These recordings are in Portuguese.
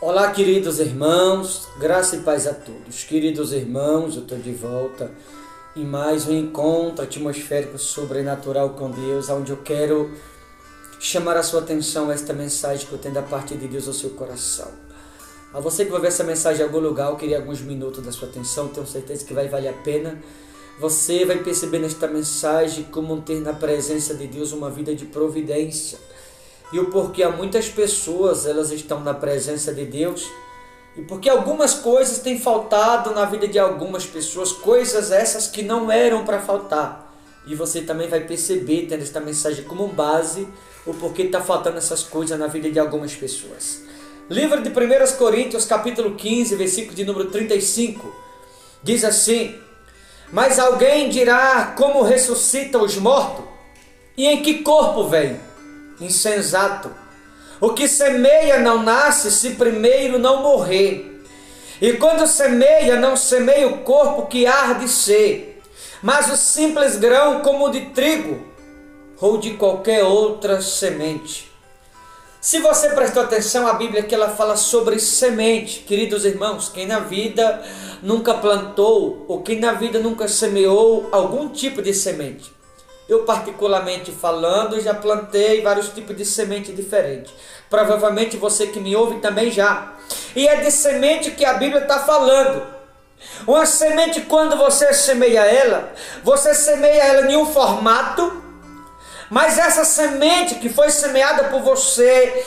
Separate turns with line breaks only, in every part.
Olá, queridos irmãos, graça e paz a todos. Queridos irmãos, eu estou de volta em mais um encontro atmosférico sobrenatural com Deus, onde eu quero chamar a sua atenção a esta mensagem que eu tenho da parte de Deus ao seu coração. A você que vai ver essa mensagem em algum lugar, eu queria alguns minutos da sua atenção, tenho certeza que vai valer a pena. Você vai perceber nesta mensagem como ter na presença de Deus uma vida de providência. E o porquê há muitas pessoas, elas estão na presença de Deus, e porque algumas coisas têm faltado na vida de algumas pessoas, coisas essas que não eram para faltar. E você também vai perceber, tendo esta mensagem como base, o porquê está faltando essas coisas na vida de algumas pessoas. Livro de 1 Coríntios, capítulo 15, versículo de número 35, diz assim: mas alguém dirá, como ressuscitam os mortos? E em que corpo vem? Insensato! O que semeia não nasce se primeiro não morrer. E quando semeia, não semeia o corpo que há de ser, mas o simples grão como o de trigo, ou de qualquer outra semente. Se você prestou atenção, a Bíblia que ela fala sobre semente. Queridos irmãos, quem na vida nunca plantou, ou quem na vida nunca semeou algum tipo de semente? Eu particularmente falando, já plantei vários tipos de semente diferentes. Provavelmente você que me ouve também já. E é de semente que a Bíblia está falando. Uma semente, quando você semeia ela, você semeia ela em um formato, mas essa semente que foi semeada por você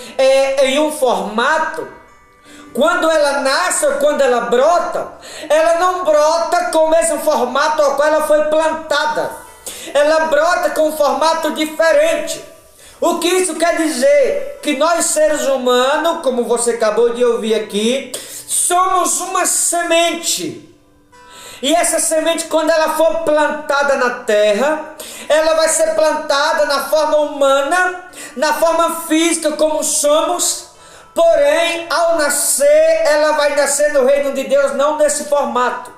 em um formato, quando ela nasce ou quando ela brota, ela não brota com o mesmo formato ao qual ela foi plantada. Ela brota com um formato diferente. O que isso quer dizer? Que nós seres humanos, como você acabou de ouvir aqui, somos uma semente. E essa semente, quando ela for plantada na terra, ela vai ser plantada na forma humana, na forma física como somos. Porém, ao nascer, ela vai nascer no reino de Deus não nesse formato,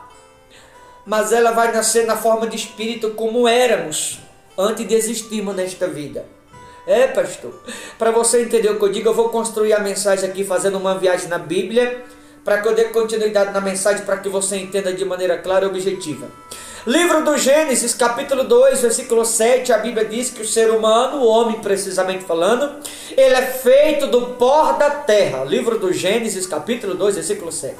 mas ela vai nascer na forma de espírito como éramos antes de existirmos nesta vida. Pastor, para você entender o que eu digo, eu vou construir a mensagem aqui fazendo uma viagem na Bíblia, para que eu dê continuidade na mensagem, para que você entenda de maneira clara e objetiva. Livro do Gênesis, capítulo 2, versículo 7, a Bíblia diz que o ser humano, o homem precisamente falando, ele é feito do pó da terra. Livro do Gênesis, capítulo 2, versículo 7.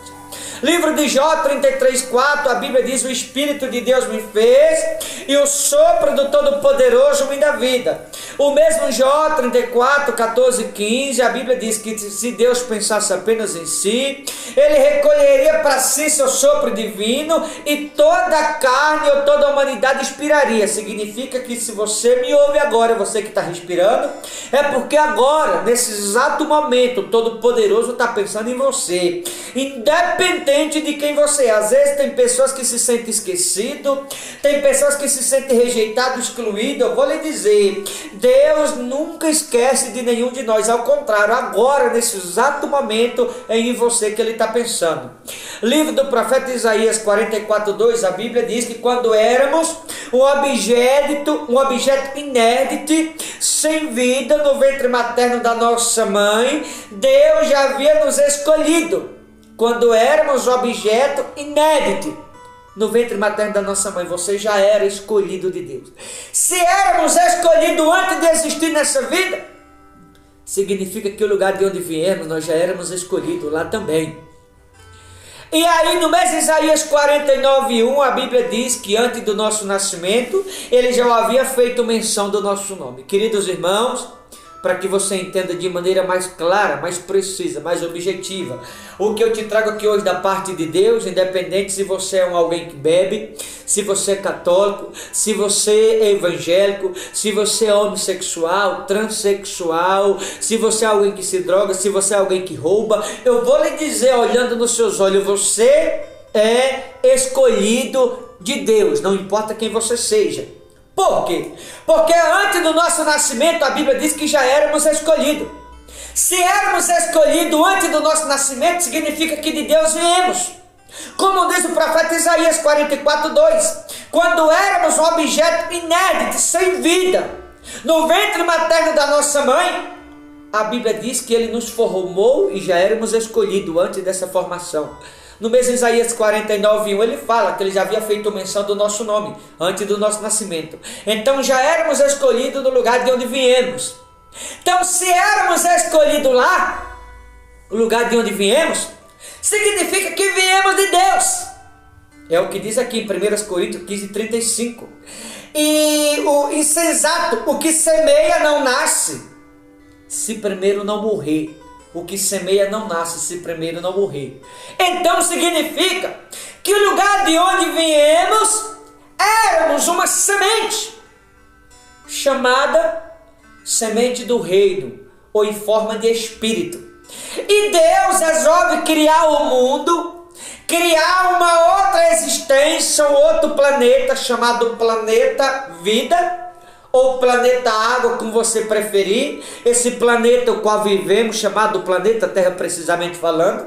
Livro de Jó 33:4, a Bíblia diz: o Espírito de Deus me fez e o sopro do Todo-Poderoso me dá vida. O mesmo Jó 34:14-15, a Bíblia diz que se Deus pensasse apenas em si, ele recolheria para si seu sopro divino e toda a carne ou toda a humanidade expiraria. Significa que se você me ouve agora, você que está respirando, é porque agora, nesse exato momento, o Todo-Poderoso está pensando em você, independente de quem você é. Às vezes tem pessoas que se sentem esquecidas, tem pessoas que se sentem rejeitadas, excluídas. Eu vou lhe dizer, Deus nunca esquece de nenhum de nós, ao contrário, agora, nesse exato momento, é em você que ele está pensando. Livro do profeta Isaías 44:2, a Bíblia diz que quando éramos um objeto inerte, sem vida, no ventre materno da nossa mãe, Deus já havia nos escolhido. Quando éramos objeto inédito no ventre materno da nossa mãe, você já era escolhido de Deus. Se éramos escolhidos antes de existir nessa vida, significa que o lugar de onde viemos, nós já éramos escolhidos lá também. E aí no mês de Isaías 49:1, a Bíblia diz que antes do nosso nascimento, ele já havia feito menção do nosso nome. Queridos irmãos, para que você entenda de maneira mais clara, mais precisa, mais objetiva, o que eu te trago aqui hoje da parte de Deus, independente se você é alguém que bebe, se você é católico, se você é evangélico, se você é homossexual, transexual, se você é alguém que se droga, se você é alguém que rouba, eu vou lhe dizer, olhando nos seus olhos, você é escolhido de Deus, não importa quem você seja. Por quê? Porque antes do nosso nascimento, a Bíblia diz que já éramos escolhidos. Se éramos escolhidos antes do nosso nascimento, significa que de Deus viemos. Como diz o profeta Isaías 44:2, quando éramos um objeto inédito, sem vida, no ventre materno da nossa mãe, a Bíblia diz que Ele nos formou e já éramos escolhidos antes dessa formação. No mesmo Isaías 49:1, ele fala que Ele já havia feito menção do nosso nome, antes do nosso nascimento. Então já éramos escolhidos no lugar de onde viemos. Então se éramos escolhidos lá, o lugar de onde viemos, significa que viemos de Deus. É o que diz aqui em 1 Coríntios 15:35. E o insensato, o que semeia não nasce, se primeiro não morrer. O que semeia não nasce, se primeiro não morrer. Então significa que o lugar de onde viemos, éramos uma semente, chamada semente do reino, ou em forma de espírito. E Deus resolve criar o mundo, criar uma outra existência, um outro planeta, chamado planeta vida, ou planeta água, como você preferir. Esse planeta o qual vivemos, chamado planeta Terra, precisamente falando.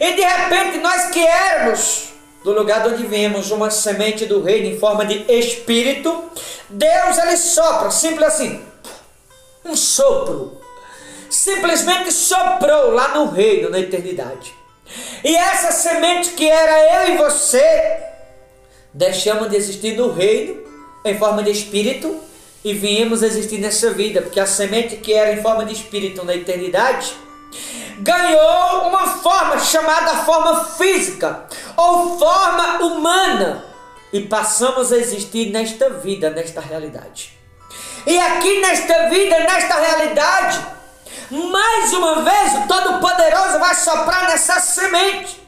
E de repente nós que éramos, do lugar de onde viemos, uma semente do reino em forma de espírito, Deus ele sopra, simples assim, um sopro. Simplesmente soprou lá no reino, na eternidade. E essa semente que era eu e você, deixamos de existir no reino, em forma de espírito, e viemos existir nessa vida, porque a semente que era em forma de espírito na eternidade, ganhou uma forma chamada forma física, ou forma humana, e passamos a existir nesta vida, nesta realidade. E aqui nesta vida, nesta realidade, mais uma vez o Todo-Poderoso vai soprar nessa semente,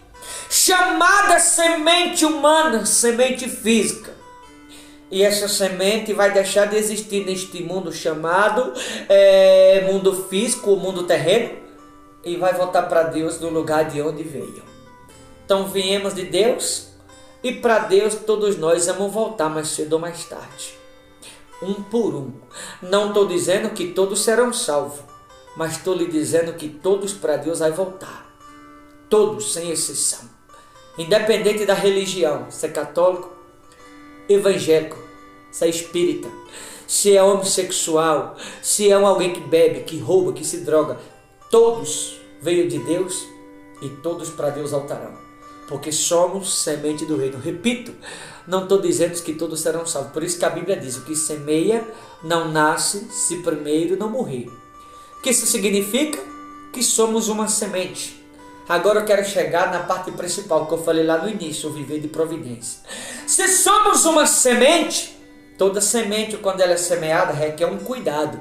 chamada semente humana, semente física. E essa semente vai deixar de existir neste mundo chamado mundo físico, mundo terreno, e vai voltar para Deus no lugar de onde veio. Então viemos de Deus, e para Deus todos nós vamos voltar mais cedo ou mais tarde. Um por um. Não estou dizendo que todos serão salvos, mas estou lhe dizendo que todos para Deus vai voltar. Todos, sem exceção. Independente da religião, se é católico, evangélico, se é espírita, se é homossexual, se é alguém que bebe, que rouba, que se droga, todos veio de Deus e todos para Deus voltarão, porque somos semente do reino. Repito, não estou dizendo que todos serão salvos, por isso que a Bíblia diz: o que semeia não nasce se primeiro não morrer. O que isso significa? Que somos uma semente. Agora eu quero chegar na parte principal que eu falei lá no início, o viver de providência. Se somos uma semente, toda semente, quando ela é semeada, requer um cuidado.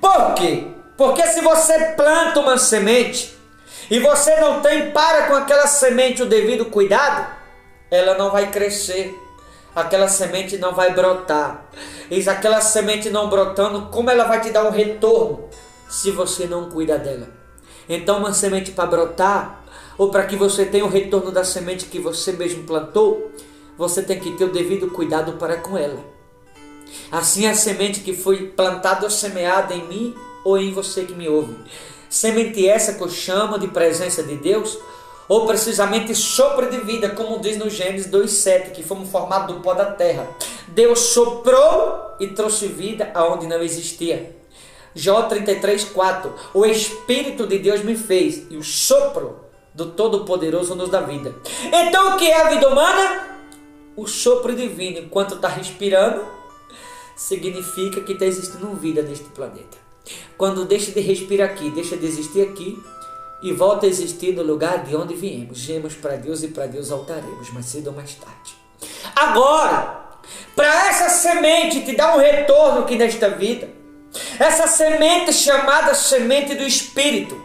Por quê? Porque se você planta uma semente e você não tem para com aquela semente o devido cuidado, ela não vai crescer, aquela semente não vai brotar. E aquela semente não brotando, como ela vai te dar um retorno se você não cuida dela? Então uma semente para brotar, ou para que você tenha o retorno da semente que você mesmo plantou, você tem que ter o devido cuidado para com ela. Assim a semente que foi plantada ou semeada em mim ou em você que me ouve. Semente essa que eu chamo de presença de Deus, ou precisamente sopro de vida, como diz no Gênesis 2:7, que fomos formados do pó da terra. Deus soprou e trouxe vida aonde não existia. Jó 33:4, o Espírito de Deus me fez, e o sopro do Todo-Poderoso nos dá vida. Então o que é a vida humana? O sopro divino. Enquanto está respirando, significa que está existindo vida neste planeta. Quando deixa de respirar aqui, deixa de existir aqui, e volta a existir no lugar de onde viemos. Viemos para Deus e para Deus voltaremos, mais cedo ou mais tarde. Agora, para essa semente te dar um retorno aqui nesta vida, essa semente chamada semente do Espírito,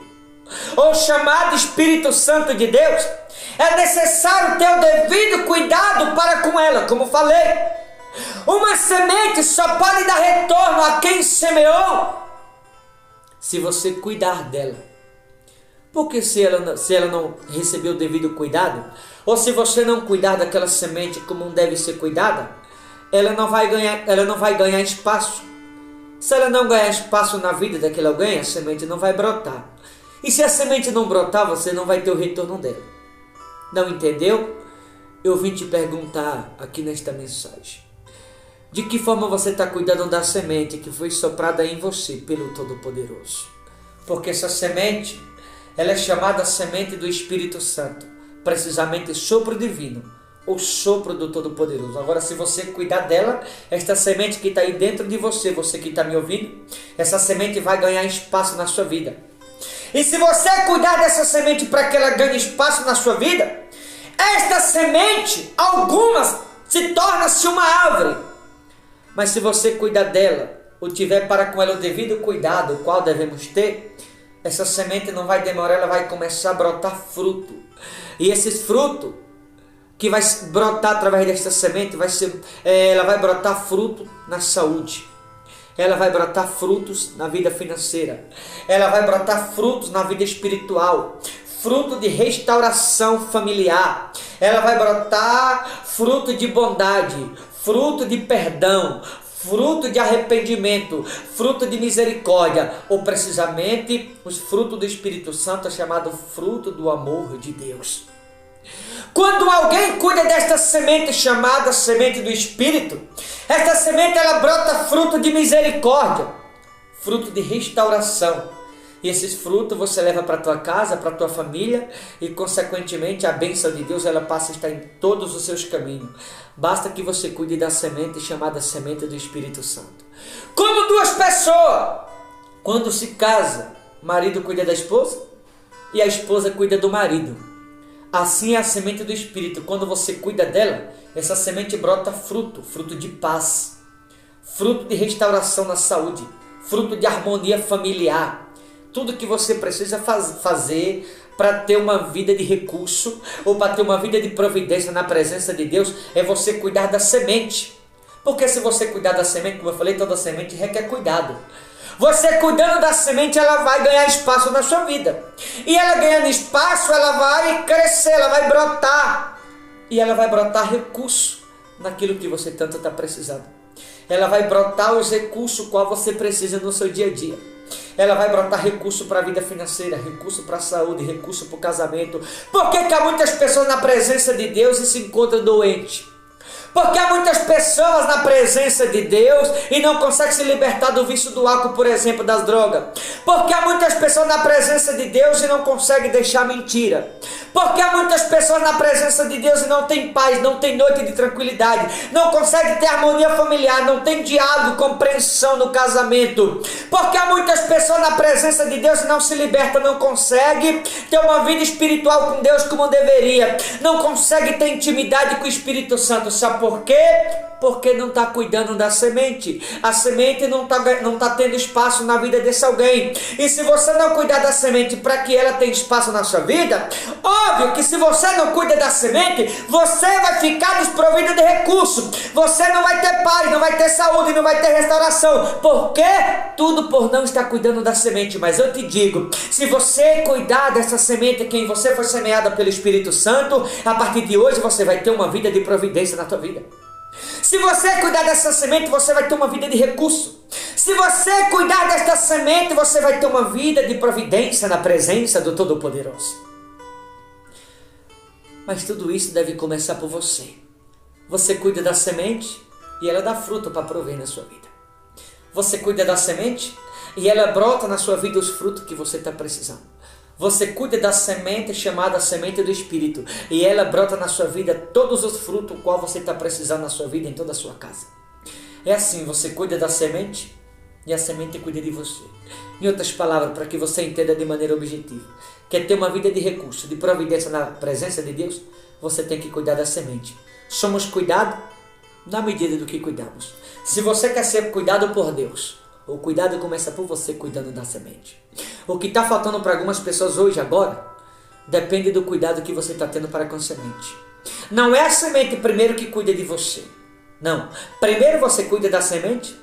ou chamado Espírito Santo de Deus, é necessário ter o devido cuidado para com ela, como falei. Uma semente só pode dar retorno a quem semeou se você cuidar dela. Porque se ela não recebeu o devido cuidado, ou se você não cuidar daquela semente como deve ser cuidada, ela não vai ganhar espaço. Se ela não ganhar espaço na vida daquele alguém, a semente não vai brotar. E se a semente não brotar, você não vai ter o retorno dela. Não entendeu? Eu vim te perguntar aqui nesta mensagem: de que forma você está cuidando da semente que foi soprada em você pelo Todo-Poderoso? Porque essa semente, ela é chamada semente do Espírito Santo, precisamente sopro divino, o sopro do Todo-Poderoso. Agora, se você cuidar dela, esta semente que está aí dentro de você, você que está me ouvindo, essa semente vai ganhar espaço na sua vida. E se você cuidar dessa semente para que ela ganhe espaço na sua vida, esta semente, algumas, se torna-se uma árvore. Mas se você cuidar dela, ou tiver para com ela o devido cuidado, o qual devemos ter, essa semente não vai demorar, ela vai começar a brotar fruto. E esses frutos que vai brotar através desta semente, ela vai brotar fruto na saúde. Ela vai brotar frutos na vida financeira. Ela vai brotar frutos na vida espiritual. Fruto de restauração familiar. Ela vai brotar fruto de bondade, fruto de perdão, fruto de arrependimento, fruto de misericórdia, ou precisamente os frutos do Espírito Santo, chamado fruto do amor de Deus. Quando alguém cuida desta semente chamada semente do Espírito, esta semente ela brota fruto de misericórdia, fruto de restauração. E esses frutos você leva para a tua casa, para a tua família, e consequentemente a bênção de Deus ela passa a estar em todos os seus caminhos. Basta que você cuide da semente chamada semente do Espírito Santo. Como duas pessoas, quando se casa, o marido cuida da esposa e a esposa cuida do marido. Assim é a semente do Espírito. Quando você cuida dela, essa semente brota fruto, fruto de paz, fruto de restauração na saúde, fruto de harmonia familiar. Tudo que você precisa fazer para ter uma vida de recurso ou para ter uma vida de providência na presença de Deus é você cuidar da semente. Porque se você cuidar da semente, como eu falei, toda semente requer cuidado. Você cuidando da semente, ela vai ganhar espaço na sua vida. E ela ganhando espaço, ela vai crescer, ela vai brotar. E ela vai brotar recurso naquilo que você tanto está precisando. Ela vai brotar os recursos qual você precisa no seu dia a dia. Ela vai brotar recurso para a vida financeira, recurso para a saúde, recurso para o casamento. Por que há muitas pessoas na presença de Deus e se encontram doentes? Porque há muitas pessoas na presença de Deus e não conseguem se libertar do vício do álcool, por exemplo, das drogas. Porque há muitas pessoas na presença de Deus e não conseguem deixar mentira. Porque há muitas pessoas na presença de Deus e não tem paz, não tem noite de tranquilidade, não consegue ter harmonia familiar, não tem diálogo, compreensão no casamento. Porque há muitas pessoas na presença de Deus e não se liberta, não consegue ter uma vida espiritual com Deus como deveria, não consegue ter intimidade com o Espírito Santo. Sabe por quê? Porque não está cuidando da semente. A semente não tá tendo espaço na vida desse alguém. E se você não cuidar da semente para que ela tenha espaço na sua vida, óbvio que se você não cuida da semente, você vai ficar desprovido de recurso. Você não vai ter paz, não vai ter saúde, não vai ter restauração. Por quê? Tudo por não estar cuidando da semente. Mas eu te digo, se você cuidar dessa semente, quem você foi semeada pelo Espírito Santo, a partir de hoje você vai ter uma vida de providência na tua vida. Se você cuidar dessa semente, você vai ter uma vida de recurso. Se você cuidar desta semente, você vai ter uma vida de providência na presença do Todo-Poderoso. Mas tudo isso deve começar por você. Você cuida da semente e ela dá fruto para prover na sua vida. Você cuida da semente e ela brota na sua vida os frutos que você está precisando. Você cuida da semente chamada semente do Espírito e ela brota na sua vida todos os frutos qual você está precisando na sua vida, em toda a sua casa. É assim, você cuida da semente e a semente cuida de você. Em outras palavras, para que você entenda de maneira objetiva, quer ter uma vida de recurso, de providência na presença de Deus, você tem que cuidar da semente. Somos cuidados na medida do que cuidamos. Se você quer ser cuidado por Deus, o cuidado começa por você cuidando da semente. O que está faltando para algumas pessoas hoje, agora, depende do cuidado que você está tendo para com a semente. Não é a semente primeiro que cuida de você. Não. Primeiro você cuida da semente,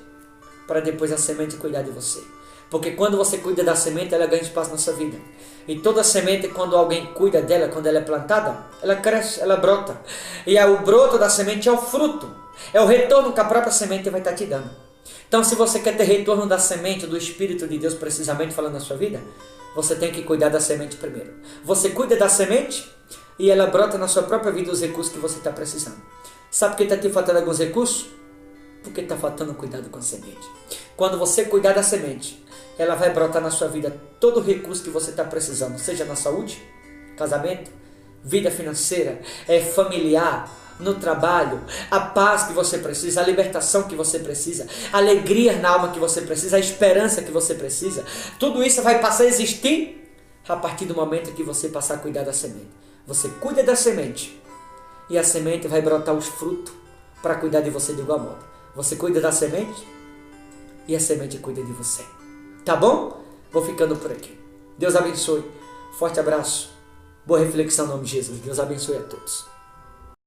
para depois a semente cuidar de você. Porque quando você cuida da semente, ela ganha espaço na sua vida. E toda semente, quando alguém cuida dela, quando ela é plantada, ela cresce, ela brota. E o broto da semente é o fruto. É o retorno que a própria semente vai estar te dando. Então, se você quer ter retorno da semente, do Espírito de Deus, precisamente falando na sua vida, você tem que cuidar da semente primeiro. Você cuida da semente e ela brota na sua própria vida os recursos que você está precisando. Sabe por que está te faltando alguns recursos? Porque está faltando cuidado com a semente. Quando você cuidar da semente, ela vai brotar na sua vida todo o recurso que você está precisando, seja na saúde, casamento, vida financeira, familiar, no trabalho, a paz que você precisa, a libertação que você precisa, a alegria na alma que você precisa, a esperança que você precisa. Tudo isso vai passar a existir a partir do momento que você passar a cuidar da semente. Você cuida da semente e a semente vai brotar os frutos para cuidar de você de igual modo. Você cuida da semente e a semente cuida de você. Tá bom? Vou ficando por aqui. Deus abençoe. Forte abraço. Boa reflexão em nome de Jesus. Deus abençoe a todos.